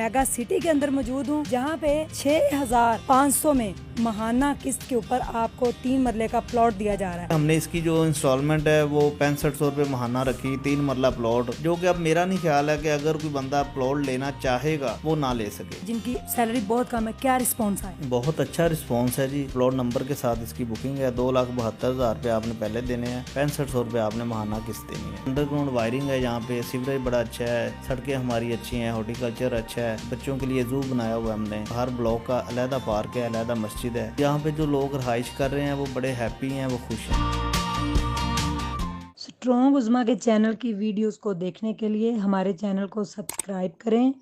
Mega city के अंदर मौजूद हूँ, जहाँ पे 6500 में महाना किस्त के ऊपर आपको 3 मरले का प्लॉट दिया जा रहा है। हमने इसकी जो इंस्टॉलमेंट है वो 6500 रुपये महाना रखी, 3 मरला प्लॉट, जो कि अब मेरा नहीं ख्याल है कि अगर कोई बंदा प्लॉट लेना चाहेगा वो ना ले सके। जिनकी सैलरी बहुत कम है, क्या रिस्पॉन्स आया? बहुत अच्छा रिस्पॉन्स है जी। प्लॉट नंबर के साथ इसकी बुकिंग है। 2,72,000 रुपये आपने पहले देने हैं, 6500 रुपये आपने महाना किस्त देनी है। अंडरग्राउंड वायरिंग है, यहाँ पे सीवरेज बड़ा अच्छा है, सड़कें हमारी अच्छी हैं, हॉर्टिकल्चर अच्छा है, बच्चों के लिए जू बनाया हुआ है हमने। हर ब्लॉक का अलहदा पार्क है, अलहदा मस्जिद है। यहाँ पे जो लोग रहाइश कर रहे हैं वो बड़े हैप्पी हैं, वो खुश हैं। स्ट्रॉन्ग उज़्मा के चैनल की वीडियोस को देखने के लिए हमारे चैनल को सब्सक्राइब करें,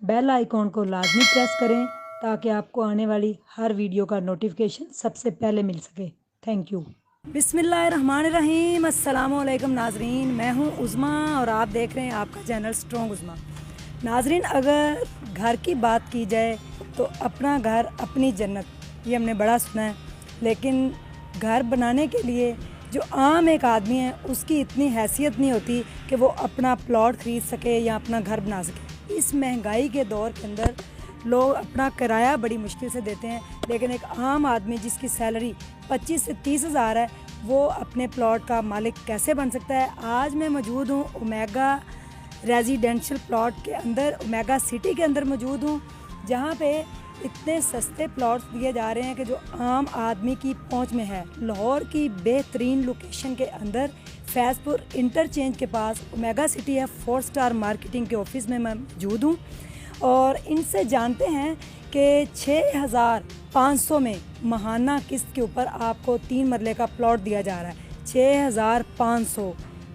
बेल आइकॉन को लाजमी प्रेस करें ताकि आपको आने वाली हर वीडियो का नोटिफिकेशन सबसे पहले मिल सके। Thank you. बिस्मिल्लाहिर्रहमानिर्रहीम। अस्सलाम वालेकुम नाजरीन, मैं हूँ उज़्मा और आप देख रहे हैं आपका चैनल स्ट्रॉन्ग उज़्मा। नाजरीन, अगर घर की बात की जाए तो अपना घर अपनी जन्नत, ये हमने बड़ा सुना है, लेकिन घर बनाने के लिए जो आम एक आदमी है उसकी इतनी हैसियत नहीं होती कि वो अपना प्लॉट ख़रीद सके या अपना घर बना सके। इस महंगाई के दौर के अंदर लोग अपना किराया बड़ी मुश्किल से देते हैं, लेकिन एक आम आदमी जिसकी सैलरी 25 से 30 हज़ार है वो अपने प्लॉट का मालिक कैसे बन सकता है। आज मैं मौजूद हूँ ओमेगा रेजिडेंशियल प्लॉट के अंदर, ओमेगा सिटी के अंदर मौजूद हूँ, जहाँ पे इतने सस्ते प्लॉट्स दिए जा रहे हैं कि जो आम आदमी की पहुंच में है। लाहौर की बेहतरीन लोकेशन के अंदर फैज़पुर इंटरचेंज के पास ओमेगा सिटी है। 4 स्टार मार्केटिंग के ऑफिस में मैं मौजूद हूँ और इनसे जानते हैं कि 6500 में महाना किस्त के ऊपर आपको 3 मरले का प्लॉट दिया जा रहा है। 6500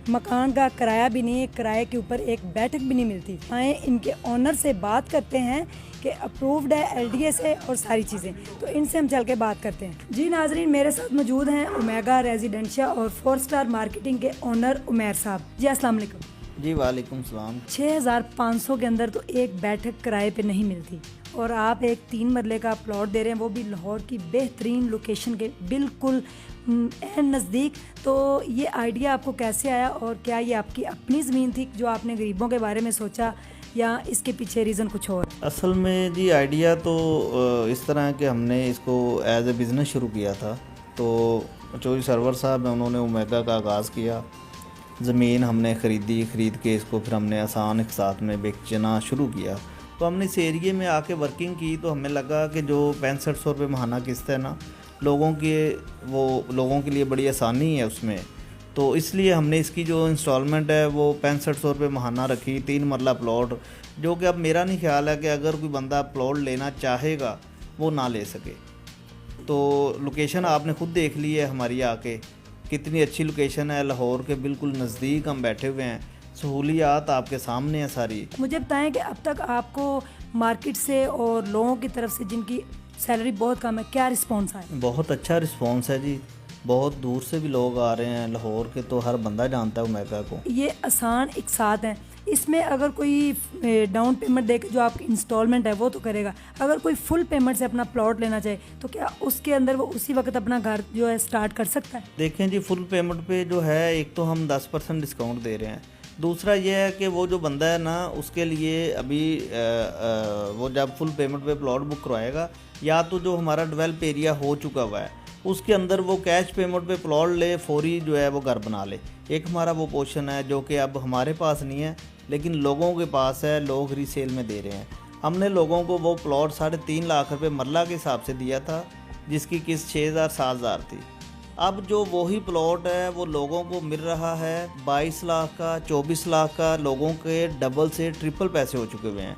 मकान का किराया भी नहीं है, किराए के ऊपर एक बैठक भी नहीं मिलती। आए इनके ऑनर से बात करते हैं कि अप्रूव्ड है LDA से और सारी चीज़ें, तो इनसे हम चल के बात करते हैं। जी नाजरीन, मेरे साथ मौजूद हैं ओमेगा रेजिडेंशियल और 4 स्टार मार्केटिंग के ऑनर उमैर साहब। जी अस्सलाम वालेकुम। जी वालेकुम सलाम। 6500 के अंदर तो एक बैठक किराए पे नहीं मिलती और आप एक 3 मरले का प्लॉट दे रहे हैं, वो भी लाहौर की बेहतरीन लोकेशन के बिल्कुल नज़दीक। तो ये आइडिया आपको कैसे आया और क्या ये आपकी अपनी ज़मीन थी जो आपने गरीबों के बारे में सोचा या इसके पीछे रीज़न कुछ और? असल में जी आइडिया तो इस तरह है कि हमने इसको एज ए बिज़नेस शुरू किया था। तो चौधरी सरवर साहब हैं, उन्होंने ओमेगा का आगाज़ किया। ज़मीन हमने ख़रीद के इसको फिर हमने आसान एक साथ में बेचना शुरू किया। तो हमने इस एरिए में आके वर्किंग की तो हमें लगा कि जो 6500 रुपये महाना किस्त है ना, लोगों के लिए बड़ी आसानी है उसमें। तो इसलिए हमने इसकी जो इंस्टॉलमेंट है वो 6500 रुपये महाना रखी, 3 मरला प्लॉट, जो कि अब मेरा नहीं ख्याल है कि अगर कोई बंदा प्लॉट लेना चाहेगा वो ना ले सके। तो लोकेशन आपने खुद देख ली है हमारी आके, कितनी अच्छी लोकेशन है, लाहौर के बिल्कुल नज़दीक हम बैठे हुए हैं, सहूलियात आपके सामने है सारी। मुझे बताएं कि अब तक आपको मार्केट से और लोगों की तरफ से जिनकी सैलरी बहुत कम है, क्या रिस्पॉन्स आया? बहुत अच्छा रिस्पॉन्स है जी, बहुत दूर से भी लोग आ रहे हैं, लाहौर के तो हर बंदा जानता है ओमेगा को। ये आसान एक साथ है, इसमें अगर कोई डाउन पेमेंट देके जो आपकी इंस्टॉलमेंट है वो तो करेगा, अगर कोई फुल पेमेंट से अपना प्लॉट लेना चाहे तो क्या उसके अंदर वो उसी वक्त अपना घर जो है स्टार्ट कर सकता है? देखें जी, फुल पेमेंट पे जो है एक तो हम 10% डिस्काउंट दे रहे हैं। दूसरा ये है कि वो जो बंदा है ना, उसके लिए अभी वो जब फुल पेमेंट पे प्लॉट बुक करवाएगा, या तो जो हमारा डेवलप एरिया हो चुका हुआ है उसके अंदर वो कैश पेमेंट पे प्लॉट ले, फौरी जो है वो घर बना ले। एक हमारा वो पोर्शन है जो कि अब हमारे पास नहीं है लेकिन लोगों के पास है, लोग रीसेल में दे रहे हैं। हमने लोगों को वो प्लॉट 3.5 लाख रुपए मरला के हिसाब से दिया था, जिसकी किस्त 6,000 7,000 थी। अब जो वही प्लॉट है वो लोगों को मिल रहा है 22 लाख का, 24 लाख का, लोगों के डबल से ट्रिपल पैसे हो चुके हुए हैं।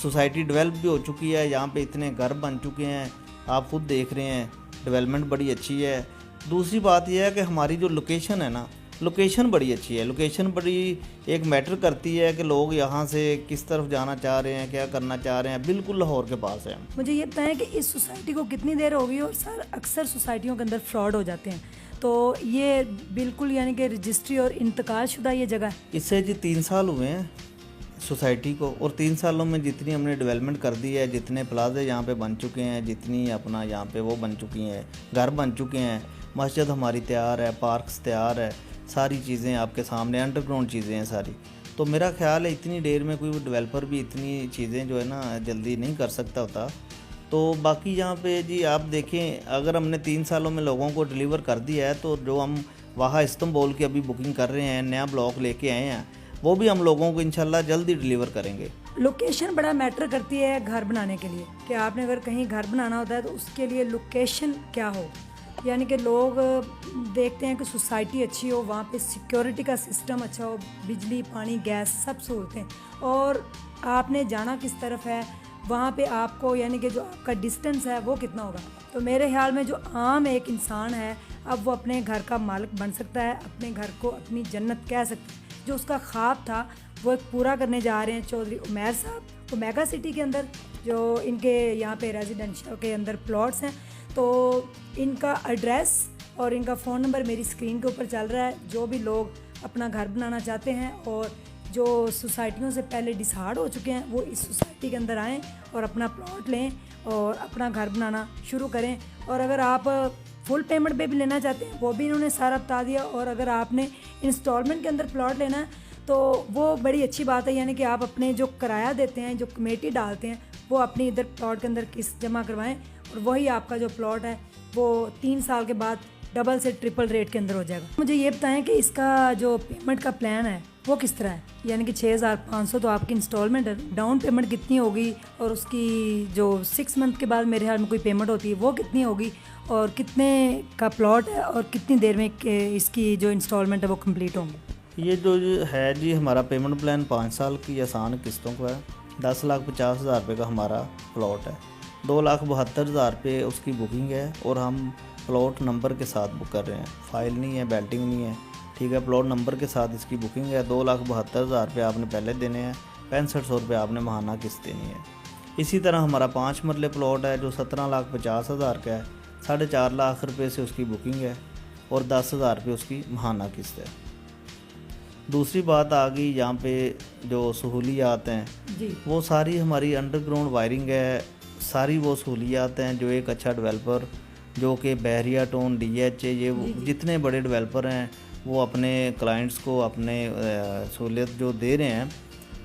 सोसाइटी डेवलप भी हो चुकी है, यहाँ पे इतने घर बन चुके हैं, आप खुद देख रहे हैं, डेवलपमेंट बड़ी अच्छी है। दूसरी बात यह है कि हमारी जो लोकेशन है ना, लोकेशन बड़ी अच्छी है। लोकेशन बड़ी एक मैटर करती है कि लोग यहाँ से किस तरफ जाना चाह रहे हैं, क्या करना चाह रहे हैं, बिल्कुल लाहौर के पास है। मुझे ये बताएं कि इस सोसाइटी को कितनी देर हो गई और सर अक्सर सोसाइटियों के अंदर फ्रॉड हो जाते हैं, तो ये बिल्कुल यानी कि रजिस्ट्री और इंतकाल शुदा ये जगह है? इससे जी 3 साल हुए हैं सोसाइटी को, और 3 सालों में जितनी हमने डेवलपमेंट कर दी है, जितने प्लाजे यहाँ पे बन चुके हैं, जितनी अपना यहाँ पे वो बन चुकी हैं, घर बन चुके हैं, मस्जिद हमारी तैयार है, पार्क्स तैयार है, सारी चीज़ें आपके सामने, अंडरग्राउंड चीज़ें हैं सारी। तो मेरा ख्याल है इतनी देर में कोई डेवलपर भी इतनी चीज़ें जो है ना जल्दी नहीं कर सकता होता। तो बाकी यहाँ पे जी आप देखें, अगर हमने 3 सालों में लोगों को डिलीवर कर दिया है, तो जो हम वहाँ इस्तांबुल की अभी बुकिंग कर रहे हैं, नया ब्लॉक लेके आए हैं, वो भी हम लोगों को इंशाल्लाह जल्दी डिलीवर करेंगे। लोकेशन बड़ा मैटर करती है घर बनाने के लिए, कि आपने अगर कहीं घर बनाना होता है तो उसके लिए लोकेशन क्या हो। यानी कि लोग देखते हैं कि सोसाइटी अच्छी हो, वहाँ पे सिक्योरिटी का सिस्टम अच्छा हो, बिजली पानी गैस सब सहूलतें, और आपने जाना किस तरफ है, वहाँ पे आपको यानी कि जो आपका डिस्टेंस है वो कितना होगा। तो मेरे ख्याल में जो आम एक इंसान है, अब वो अपने घर का मालिक बन सकता है, अपने घर को अपनी जन्नत कह सकता है। जो उसका ख्वाब था वो एक पूरा करने जा रहे हैं चौधरी उमैर साहब। तो मेगा सिटी के अंदर जो इनके यहाँ पे रेजिडेंशियल के अंदर प्लॉट्स हैं, तो इनका एड्रेस और इनका फ़ोन नंबर मेरी स्क्रीन के ऊपर चल रहा है। जो भी लोग अपना घर बनाना चाहते हैं और जो सोसाइटियों से पहले डिसाइड हो चुके हैं, वो इस सोसाइटी के अंदर आएँ और अपना प्लॉट लें और अपना घर बनाना शुरू करें। और अगर आप फुल पेमेंट पे भी लेना चाहते हैं, वो भी इन्होंने सारा बता दिया। और अगर आपने इंस्टॉलमेंट के अंदर प्लॉट लेना है तो वो बड़ी अच्छी बात है, यानी कि आप अपने जो किराया देते हैं, जो कमेटी डालते हैं, वो अपनी इधर प्लॉट के अंदर किस्त जमा करवाएं और वही आपका जो प्लॉट है वो 3 साल के बाद डबल से ट्रिपल रेट के अंदर हो जाएगा। मुझे ये बताएं कि इसका जो पेमेंट का प्लान है वो किस तरह है। यानी कि 6500 तो आपकी इंस्टॉलमेंट है, डाउन पेमेंट कितनी होगी, और उसकी जो 6 मंथ के बाद मेरे ख्याल में कोई पेमेंट होती है वो कितनी होगी, और कितने का प्लॉट है, और कितनी देर में इसकी जो इंस्टॉलमेंट है वो कंप्लीट होंगी। ये जो है जी हमारा पेमेंट प्लान 5 साल की आसान किस्तों का है। 10,50,000 रुपये का हमारा प्लॉट है, 2,72,000 रुपये उसकी बुकिंग है, और हम प्लॉट नंबर के साथ बुक कर रहे हैं, फाइल नहीं है, बेल्टिंग नहीं है, ठीक है। प्लॉट नंबर के साथ इसकी बुकिंग है। 2,72,000 रुपये आपने पहले देने हैं, 6500 रुपये आपने महाना किस्त देनी है। इसी तरह हमारा 5 मरले प्लॉट है जो 17,50,000 का है, 4.5 लाख रुपये से उसकी बुकिंग है और 10,000 रुपये उसकी महाना किस्त है। दूसरी बात आ गई यहाँ पे जो सहूलियात हैं जी, वो सारी हमारी अंडरग्राउंड वायरिंग है, सारी वो सहूलियात हैं जो एक अच्छा डेवलपर जो कि बहरिया टाउन DH ये जितने बड़े डेवलपर हैं वो अपने क्लाइंट्स को अपने सहूलियत जो दे रहे हैं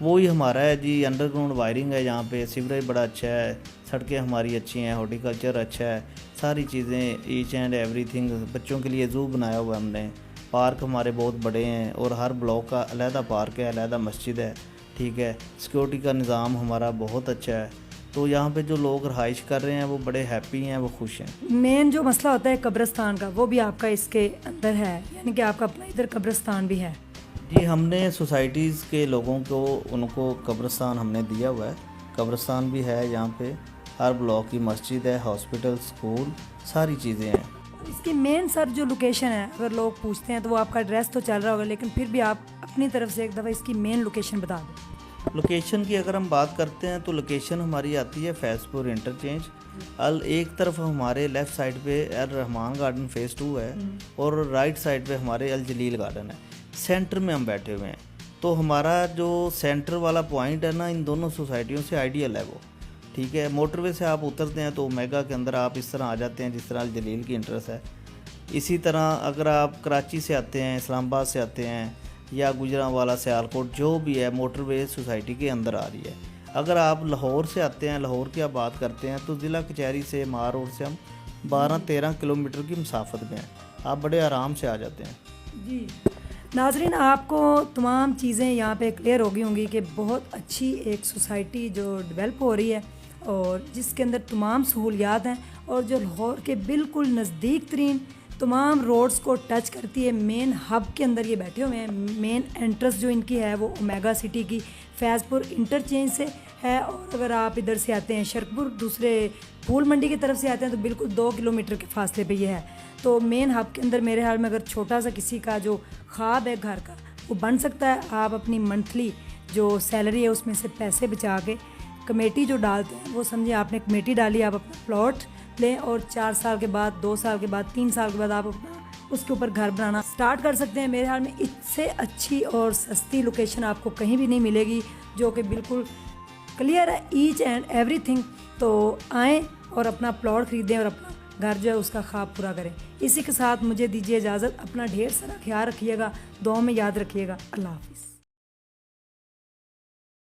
वो ही हमारा है जी। अंडरग्राउंड वायरिंग है, यहाँ पे सीवरेज बड़ा अच्छा है, सड़कें हमारी अच्छी हैं, हॉर्टिकल्चर अच्छा है, सारी चीज़ें ईच एंड एवरीथिंग। बच्चों के लिए ज़ू बनाया हुआ है हमने, पार्क हमारे बहुत बड़े हैं, और हर ब्लॉक का अलहदा पार्क है, अलहदा मस्जिद है, ठीक है। सिक्योरिटी का निज़ाम हमारा बहुत अच्छा है। तो यहाँ पे जो लोग रहाइश कर रहे हैं वो बड़े हैप्पी हैं, वो खुश हैं। मेन जो मसला होता है कब्रिस्तान का, वो भी आपका इसके अंदर है, यानी कि आपका अपना इधर कब्रिस्तान भी है। जी, हमने सोसाइटीज़ के लोगों को उनको कब्रिस्तान हमने दिया हुआ है, कब्रिस्तान भी है यहाँ पे, हर ब्लॉक की मस्जिद है, हॉस्पिटल, स्कूल, सारी चीज़ें हैं। इसकी मेन सर जो लोकेशन है, अगर लोग पूछते हैं तो वो आपका एड्रेस तो चल रहा होगा, लेकिन फिर भी आप अपनी तरफ से एक दफ़ा इसकी मेन लोकेशन बता दें। लोकेशन की अगर हम बात करते हैं तो लोकेशन हमारी आती है फैज़पुर इंटरचेंज। एक तरफ हमारे लेफ़्ट साइड पे अल रहमान गार्डन फ़ेज़ 2 है और राइट साइड पे हमारे अल जलील गार्डन है। सेंटर में हम बैठे हुए हैं, तो हमारा जो सेंटर वाला पॉइंट है ना, इन दोनों सोसाइटियों से आइडियल है वो, ठीक है। मोटरवे से आप उतरते हैं तो ओमेगा के अंदर आप इस तरह आ जाते हैं जिस तरह अल जलील की इंट्रेंस है। इसी तरह अगर आप कराची से आते हैं, इस्लामाबाद से आते हैं, या गुजरांवाला, सियालकोट, जो भी है मोटरवे सोसाइटी के अंदर आ रही है। अगर आप लाहौर से आते हैं, लाहौर की आप बात करते हैं, तो ज़िला कचहरी से मार रोड से हम 12-13 किलोमीटर की मुसाफत में हैं, आप बड़े आराम से आ जाते हैं। जी नाजरीन, आपको तमाम चीज़ें यहाँ पे क्लियर हो गई होंगी कि बहुत अच्छी एक सोसाइटी जो डेवलप हो रही है और जिसके अंदर तमाम सहूलियात हैं, और जो लाहौर के बिल्कुल नज़दीक तरीन तमाम रोड्स को टच करती है। मेन हब के अंदर ये बैठे हुए हैं। मेन एंट्रेंस जो इनकी है वो ओमेगा सिटी की फैज़पुर इंटरचेंज से है, और अगर आप इधर से आते हैं शरकपुर, दूसरे फूल मंडी की तरफ से आते हैं, तो बिल्कुल 2 किलोमीटर के फासले पे ये है। तो मेन हब के अंदर मेरे ख्याल में अगर छोटा सा किसी का जो ख्वाब है घर का, वो बन सकता है। आप अपनी मंथली जो सैलरी है उसमें से पैसे बचा के कमेटी जो डालते हैं, वो समझे आपने कमेटी डाली, आप अपना प्लॉट लें और 4 साल के बाद, 2 साल के बाद, 3 साल के बाद आप अपना उसके ऊपर घर बनाना स्टार्ट कर सकते हैं। मेरे ख्याल में इससे अच्छी और सस्ती लोकेशन आपको कहीं भी नहीं मिलेगी, जो कि बिल्कुल क्लियर है ईच एंड एवरीथिंग। तो आएँ और अपना प्लॉट ख़रीदें और अपना घर जो है उसका ख्वाब पूरा करें। इसी के साथ मुझे दीजिए इजाज़त। अपना ढेर सारा ख्याल रखिएगा, दुआ में याद रखिएगा। अल्लाह हाफ़िज़।